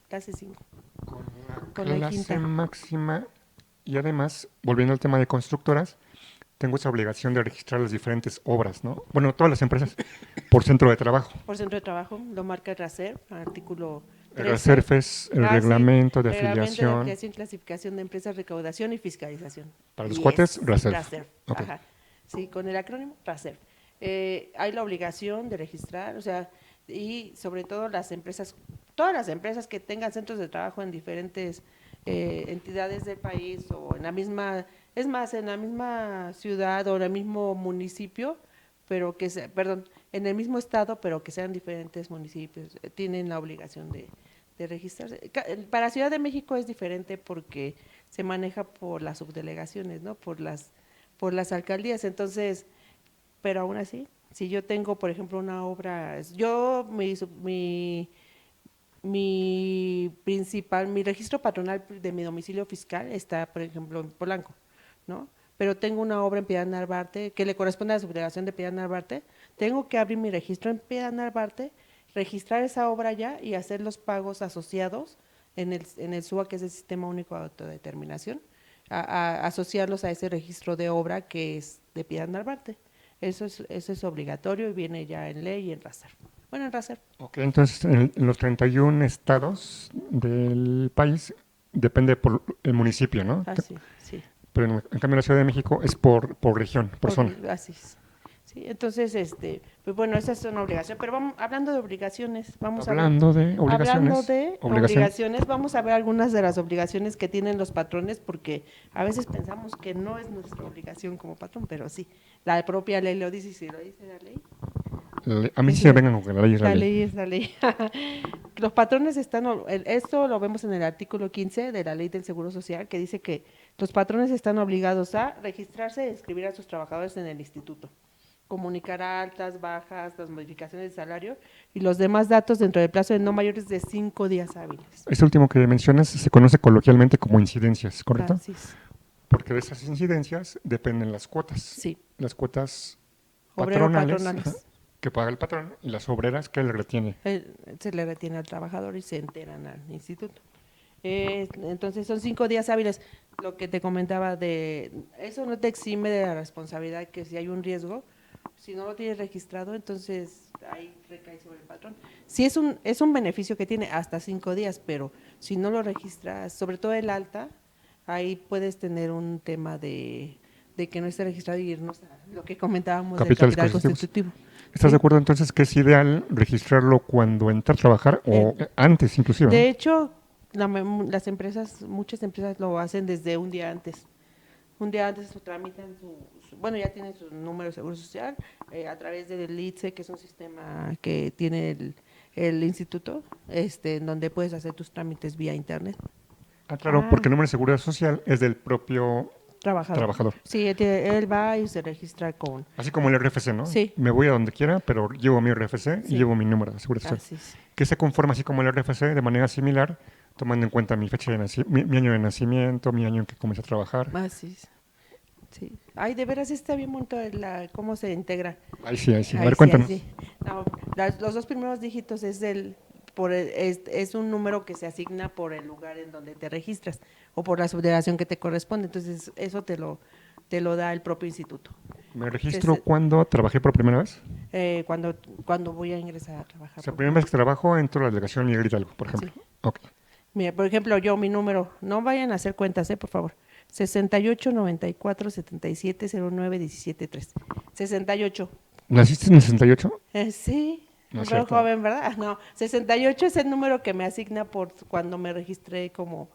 clase 5. Con la Clase quinta. máxima. Y además, volviendo al tema de constructoras, tengo esa obligación de registrar las diferentes obras, ¿no? Bueno, todas las empresas por centro de trabajo. Por centro de trabajo, lo marca el RACER, artículo El 13. RACERF es el reglamento de afiliación. Afiliación, clasificación de empresas, recaudación y fiscalización. Para los Y cuates, es RACERF. RACERF, Ok. ajá. Sí, con el acrónimo RACERF. Hay la obligación de registrar, o sea, y sobre todo todas las empresas que tengan centros de trabajo en diferentes entidades del país o en la misma ciudad o en el mismo municipio, pero en el mismo estado, pero que sean diferentes municipios, tienen la obligación de registrarse. Para Ciudad de México es diferente porque se maneja por las subdelegaciones, ¿no? Por las alcaldías, entonces, pero aún así, si yo tengo, por ejemplo, una obra, mi registro patronal de mi domicilio fiscal está, por ejemplo, en Polanco, ¿no? Pero tengo una obra en Piedad Narvarte que le corresponde a la subdelegación de Piedad Narvarte, tengo que abrir mi registro en Piedad Narvarte, registrar esa obra ya y hacer los pagos asociados en el SUA, que es el Sistema Único de Autodeterminación, asociarlos a ese registro de obra que es de Piedad Narvarte. Eso es obligatorio y viene ya en ley y en RACER. Bueno, en RACER. Ok, entonces en los 31 estados del país depende por el municipio, ¿no? Así, sí. Pero en cambio la Ciudad de México es por región, por zona. Así es. Sí, entonces, pues bueno, esa es una obligación, pero hablando de obligaciones, Hablando de obligaciones, vamos a ver algunas de las obligaciones que tienen los patrones, porque a veces pensamos que no es nuestra obligación como patrón, pero sí, la propia ley lo dice, y si lo dice la ley. A mí sí me vengan con que la ley es la La ley. ley es la ley. Los patrones esto lo vemos en el artículo 15 de la Ley del Seguro Social, que dice que los patrones están obligados a registrarse e inscribir a sus trabajadores en el instituto, comunicar altas, bajas, las modificaciones de salario y los demás datos dentro del plazo de no mayores de 5 días hábiles. Este último que mencionas se conoce coloquialmente como incidencias, ¿correcto? Así es. Porque de esas incidencias dependen las cuotas. Sí. Las cuotas Obrero-patronales. ajá, que paga el patrón, y las obreras que le retiene. Se le retiene al trabajador y se enteran al instituto. Entonces son 5 días hábiles. Lo que te comentaba eso no te exime de la responsabilidad, que si hay un riesgo, si no lo tienes registrado, entonces ahí recae sobre el patrón. Sí es un beneficio que tiene hasta 5 días, pero si no lo registras, sobre todo el alta, ahí puedes tener un tema de que no esté registrado y irnos a lo que comentábamos del Capitales capital constitutivos. constitutivo. ¿Estás Sí. de acuerdo entonces que es ideal registrarlo cuando entra a trabajar o antes inclusive? De ¿no? hecho, muchas empresas lo hacen desde un día antes. Un día antes tramitan ya tienen su número de seguro social a través del ITSE, que es un sistema que tiene el instituto, en donde puedes hacer tus trámites vía internet. Claro, porque el número de seguridad social es del propio trabajador. Sí, él va y se registra con... Así como el RFC, ¿no? Sí. Me voy a donde quiera, pero llevo mi RFC Sí. y llevo mi número de seguridad social. Así es. Que se conforma así como el RFC de manera similar, tomando en cuenta mi fecha de mi año de nacimiento, mi año en que comencé a trabajar. Así es. Sí. Ay, de veras está bien montado cómo se integra. Ahí sí. A Ahí ver, sí, cuéntanos. ahí sí. No, los 2 primeros dígitos es un número que se asigna por el lugar en donde te registras o por la subdelegación que te corresponde. Entonces, eso te lo da el propio instituto. ¿Me registro Entonces, cuando trabajé por primera vez? cuando voy a ingresar a trabajar. O sea, primera vez que trabajo entro a la delegación Miguel Hidalgo, por ejemplo. Sí. Ok. Mira, por ejemplo, mi número, no vayan a hacer cuentas, por favor. 68 94 77 09 17 3. 68. ¿Naciste en el 68? Sí, No es pero cierto. joven, ¿verdad? No, 68 es el número que me asigna por cuando me registré como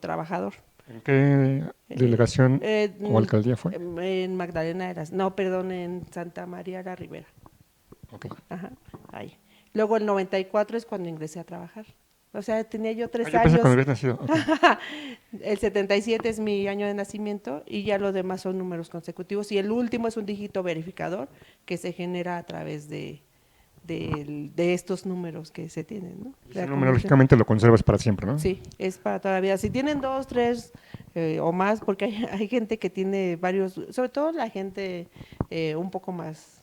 trabajador. ¿En qué delegación o En, alcaldía fue? en Magdalena Eras, no, perdón, en Santa María la Ribera. Ok. Ajá, ahí. Luego el 94 es cuando ingresé a trabajar. O sea, tenía yo Ah, 3 yo pensé cuando años. habías nacido. Ok. El 77 es mi año de nacimiento y ya los demás son números consecutivos. Y el último es un dígito verificador que se genera a través de estos números que se tienen, ¿no? Ese La número, combinación. lógicamente, lo conservas para siempre, ¿no? Sí, es para toda la vida. Si tienen 2, 3 o más, porque hay gente que tiene varios, sobre todo la gente un poco más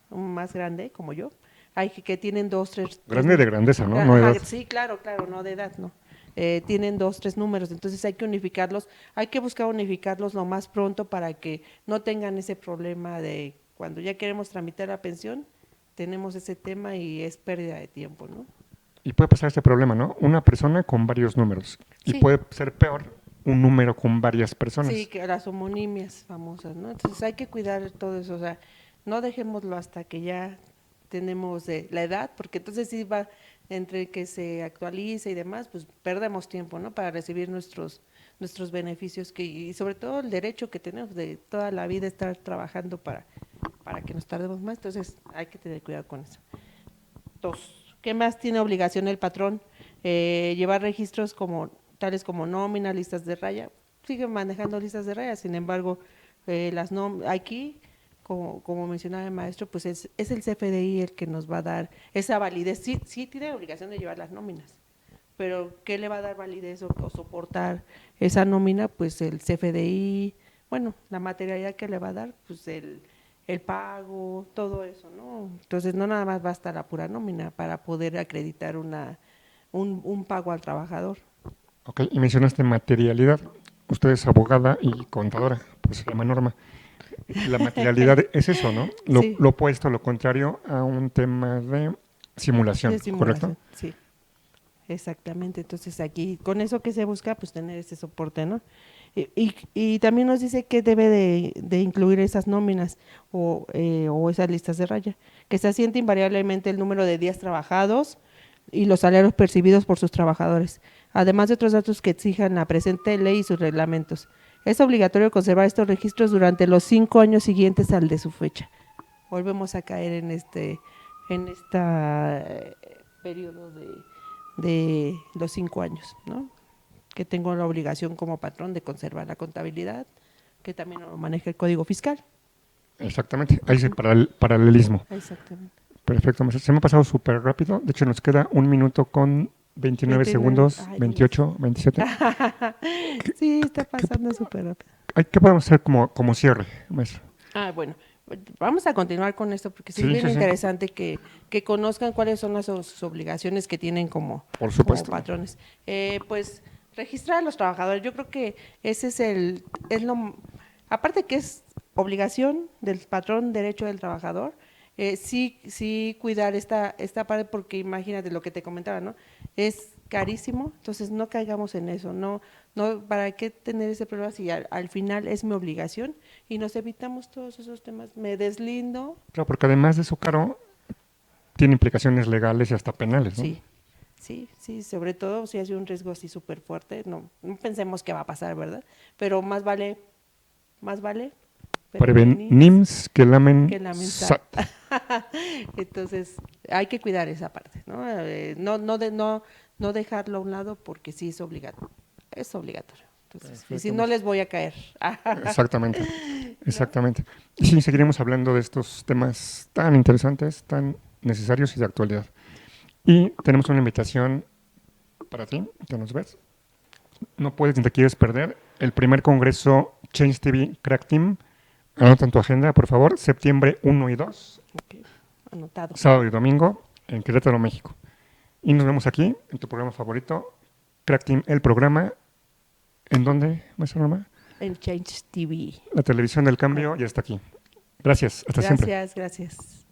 grande, como yo, hay que tienen 2, 3. Grande de grandeza, ¿no? No de Ajá, edad. sí, claro, no de edad, no. Tienen 2, 3 números, entonces hay que unificarlos, hay que buscar unificarlos lo más pronto para que no tengan ese problema de cuando ya queremos tramitar la pensión, tenemos ese tema y es pérdida de tiempo, ¿no? Y puede pasar este problema, ¿no? Una persona con varios números. Y Sí. puede ser peor un número con varias personas. Sí, que las homonimias famosas, ¿no? Entonces hay que cuidar todo eso, o sea, no dejémoslo hasta que ya tenemos la edad, porque entonces sí va entre que se actualice y demás, pues perdemos tiempo, ¿no? Para recibir nuestros beneficios y sobre todo el derecho que tenemos de toda la vida estar trabajando para que nos tardemos más, entonces hay que tener cuidado con eso. 2. ¿Qué más tiene obligación el patrón? Llevar registros tales como nómina, listas de raya. Sigue manejando listas de raya, sin embargo, aquí, como mencionaba el maestro, pues es el CFDI el que nos va a dar esa validez. Sí tiene obligación de llevar las nóminas, pero ¿qué le va a dar validez o soportar esa nómina? Pues el CFDI, bueno, la materialidad que le va a dar, pues el pago, todo eso, ¿no? Entonces no nada más basta la pura nómina para poder acreditar un pago al trabajador. Ok, y mencionaste materialidad. Usted es abogada y contadora, pues se llama Norma. La materialidad es eso, ¿no? Sí. Lo opuesto, lo contrario a un tema de simulación, De simulación, ¿correcto? sí. Exactamente, entonces aquí con eso que se busca, pues tener ese soporte, ¿no? Y también nos dice que debe de incluir esas nóminas o esas listas de raya, que se asiente invariablemente el número de días trabajados y los salarios percibidos por sus trabajadores, además de otros datos que exijan la presente ley y sus reglamentos. Es obligatorio conservar estos registros durante los 5 años siguientes al de su fecha. Volvemos a caer en este periodo de los 5 años, ¿no? Que tengo la obligación como patrón de conservar la contabilidad, que también lo maneja el Código Fiscal. Exactamente, ahí es paralelismo. Exactamente. Perfecto, maestra. Se me ha pasado súper rápido. De hecho, nos queda 1 minuto con 29 segundos, Ay, 28, 27. Sí, está pasando súper rápido. ¿Qué podemos hacer como cierre, maestro? Bueno, vamos a continuar con esto porque sí es Sí, bien sí, sí. interesante que conozcan cuáles son sus obligaciones que tienen como Por supuesto. patrones. Pues registrar a los trabajadores, yo creo que ese aparte que es obligación del patrón, derecho del trabajador, sí cuidar esta parte porque imagínate lo que te comentaba, ¿no? Es carísimo, entonces no caigamos en eso, no, ¿para qué tener ese problema si al final es mi obligación? Y nos evitamos todos esos temas, me deslindo. Claro, porque además de eso, caro, tiene implicaciones legales y hasta penales, ¿no? Sí, sobre todo si hay un riesgo así súper fuerte, no pensemos que va a pasar, ¿verdad? Pero más vale prevenir Nims que lamen que lamen sat. Entonces, hay que cuidar esa parte, ¿no? No dejarlo a un lado porque sí es obligatorio. Es obligatorio. Entonces, y si no les voy a caer. Exactamente, exactamente. Y sí, seguiremos hablando de estos temas tan interesantes, tan necesarios y de actualidad. Y tenemos una invitación para ti, que nos ves. No puedes ni te quieres perder el primer congreso Change TV Crack Team. Anota en tu agenda, por favor, septiembre 1 y 2, Ok, anotado. sábado y domingo, en Querétaro, México. Y nos vemos aquí, en tu programa favorito, Crack Team, el programa. ¿En dónde, maestra Norma? En Change TV. La televisión del cambio ya está aquí. Gracias, hasta siempre. Gracias.